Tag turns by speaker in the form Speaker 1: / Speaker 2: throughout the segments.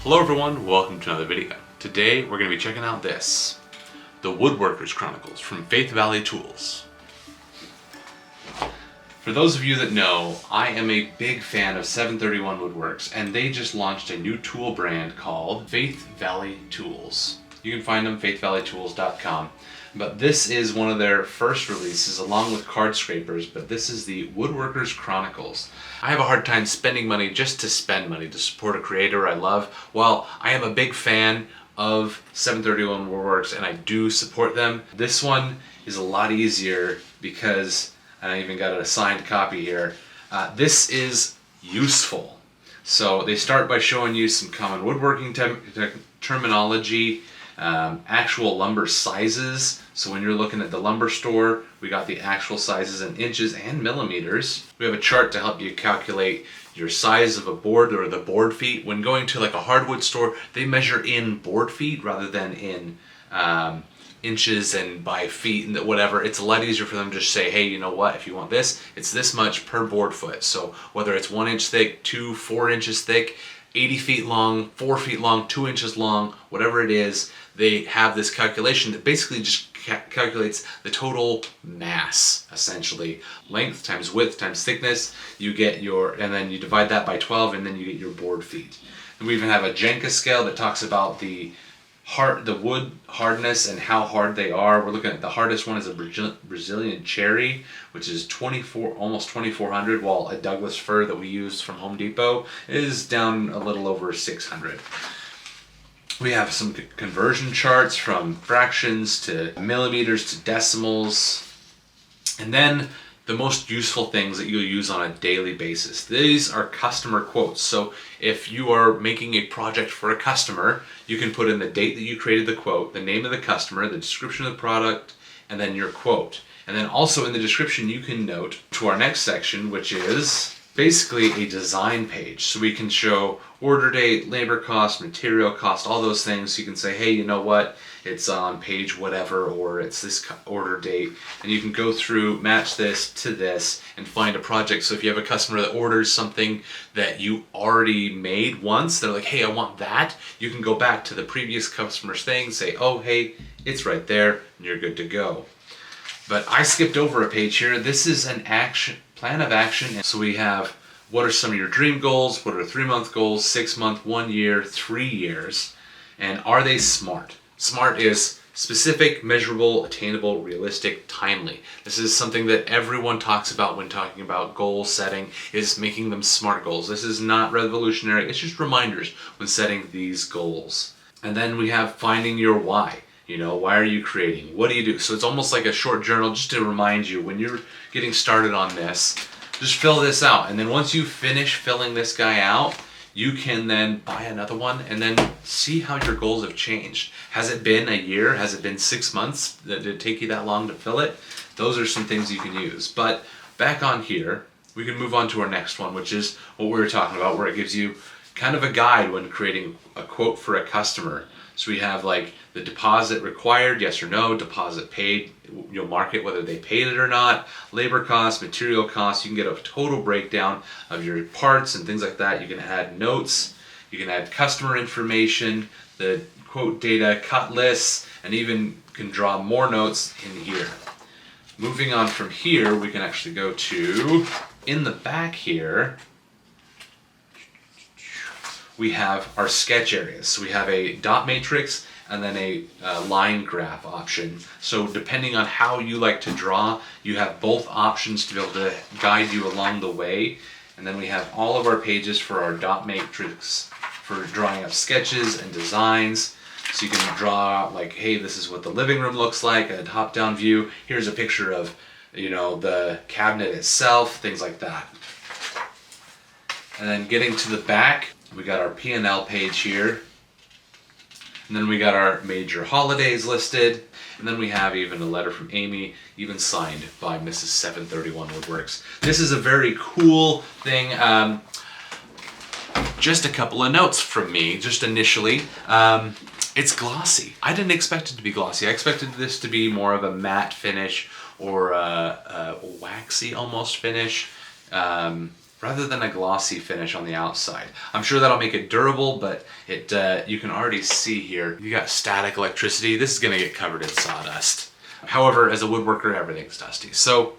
Speaker 1: Hello everyone, welcome to another video. Today we're going to be checking out this, the Woodworkers Chronicles from Faith Valley Tools. For those of you that know, I am a big fan of 731 Woodworks, and they just launched a new tool brand called Faith Valley Tools. You can find them faithvalleytools.com. But this is one of their first releases along with card scrapers, but this is the Woodworkers Chronicles. I have a hard time spending money just to spend money to support a creator I love. While I am a big fan of 731 Woodworks and I do support them, this one is a lot easier because, and I even got a signed copy here, this is useful. So they start by showing you some common woodworking terminology, actual lumber sizes. So when you're looking at the lumber store, we got the actual sizes in inches and millimeters. We have a chart to help you calculate your size of a board or the board feet. When going to like a hardwood store, they measure in board feet rather than in inches and by feet and whatever. It's a lot easier for them to just say, hey, you know what, if you want this, it's this much per board foot. So whether it's 1 inch thick, 4 inches thick, 80 feet long, 4 feet long, 2 inches long, whatever it is, they have this calculation that basically just calculates the total mass, essentially. Length times width times thickness, you get your, and then you divide that by 12 and then you get your board feet. And we even have a Jenka scale that talks about the wood hardness and how hard they are. We're looking at the hardest one is a Brazilian cherry, which is almost 2,400, while a Douglas fir that we use from Home Depot is down a little over 600. We have some conversion charts from fractions to millimeters to decimals, and then the most useful things that you'll use on a daily basis. These are customer quotes. So if you are making a project for a customer, you can put in the date that you created the quote, the name of the customer, the description of the product, and then your quote. And then also in the description you can note to our next section, which is basically a design page. So we can show order date, labor cost, material cost, all those things. So you can say, hey, you know what? It's on page whatever, or it's this order date. And you can go through, match this to this, and find a project. So if you have a customer that orders something that you already made once, they're like, hey, I want that. You can go back to the previous customer's thing, say, oh, hey, it's right there, and you're good to go. But I skipped over a page here. This is an plan of action. So we have, what are some of your dream goals? What are 3-month goals, 6-month, 1 year, 3 years? And are they SMART? SMART is specific, measurable, attainable, realistic, timely. This is something that everyone talks about when talking about goal setting, is making them SMART goals. This is not revolutionary. It's just reminders when setting these goals. And then we have finding your why. You know, why are you creating? What do you do? So it's almost like a short journal just to remind you when you're getting started on this, just fill this out. And then once you finish filling this guy out, you can then buy another one and then see how your goals have changed. Has it been a year? Has it been 6 months? Did it take you that long to fill it? Those are some things you can use. But back on here, we can move on to our next one, which is what we were talking about, where it gives you kind of a guide when creating a quote for a customer. So we have like the deposit required, yes or no, deposit paid, you'll mark it whether they paid it or not, labor costs, material costs, you can get a total breakdown of your parts and things like that. You can add notes, you can add customer information, the quote data, cut lists, and even can draw more notes in here. Moving on from here, we can actually go to, in the back here, we have our sketch areas. So we have a dot matrix and then a line graph option. So depending on how you like to draw, you have both options to be able to guide you along the way. And then we have all of our pages for our dot matrix for drawing up sketches and designs. So you can draw like, hey, this is what the living room looks like, a top-down view. Here's a picture of, you know, the cabinet itself, things like that. And then getting to the back, we got our P&L page here. And then we got our major holidays listed. And then we have even a letter from Amy, even signed by Mrs. 731 Woodworks. This is a very cool thing. Just a couple of notes from me, just initially. It's glossy. I didn't expect it to be glossy. I expected this to be more of a matte finish or a waxy almost finish. rather than a glossy finish on the outside. I'm sure that'll make it durable, but you can already see here, you got static electricity. This is gonna get covered in sawdust. However, as a woodworker, everything's dusty. So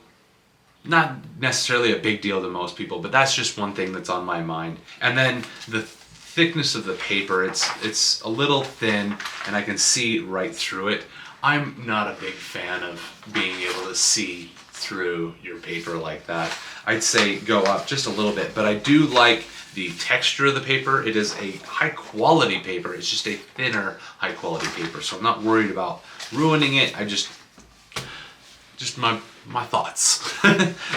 Speaker 1: not necessarily a big deal to most people, but that's just one thing that's on my mind. And then the thickness of the paper, it's a little thin and I can see right through it. I'm not a big fan of being able to see through your paper like that. I'd say go up just a little bit, but I do like the texture of the paper. It is a high quality paper. It's just a thinner high quality paper. So I'm not worried about ruining it. I just my thoughts.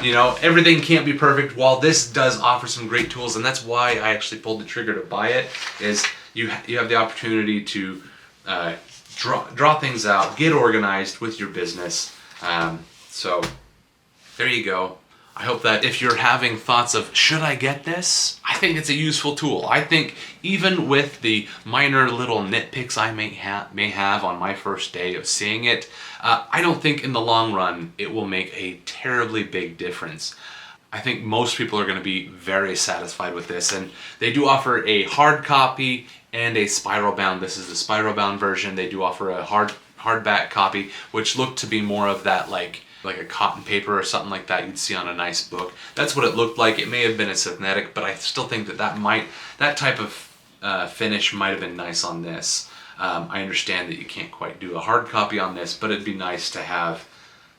Speaker 1: You know, everything can't be perfect. While this does offer some great tools, and that's why I actually pulled the trigger to buy it, is you have the opportunity to draw things out, get organized with your business. So there you go. I hope that if you're having thoughts of, should I get this? I think it's a useful tool. I think even with the minor little nitpicks I may have on my first day of seeing it, I don't think in the long run it will make a terribly big difference. I think most people are going to be very satisfied with this, and they do offer a hard copy and a spiral bound. This is the spiral bound version. They do offer a hardback copy, which looked to be more of that like a cotton paper or something like that you'd see on a nice book. That's what it looked like. It may have been a synthetic, but I still think that type of finish might have been nice on this. I understand that you can't quite do a hard copy on this, but it'd be nice to have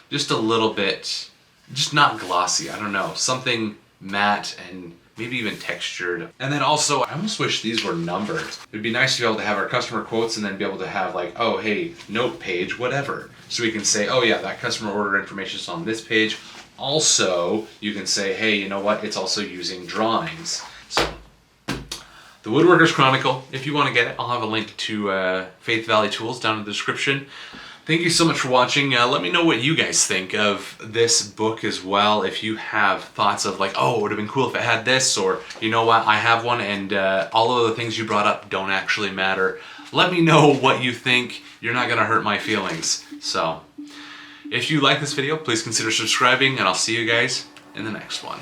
Speaker 1: just a little bit, just not glossy, I don't know, something matte and maybe even textured. And then also, I almost wish these were numbered. It'd be nice to be able to have our customer quotes and then be able to have like, oh, hey, note page, whatever. So we can say, oh yeah, that customer order information is on this page. Also, you can say, hey, you know what? It's also using drawings. So, the Woodworker's Chronicle, if you want to get it, I'll have a link to Faith Valley Tools down in the description. Thank you so much for watching. Let me know what you guys think of this book as well. If you have thoughts of like, oh, it would have been cool if it had this, or you know what, I have one and all of the things you brought up don't actually matter. Let me know what you think. You're not gonna hurt my feelings. So, if you like this video, please consider subscribing and I'll see you guys in the next one.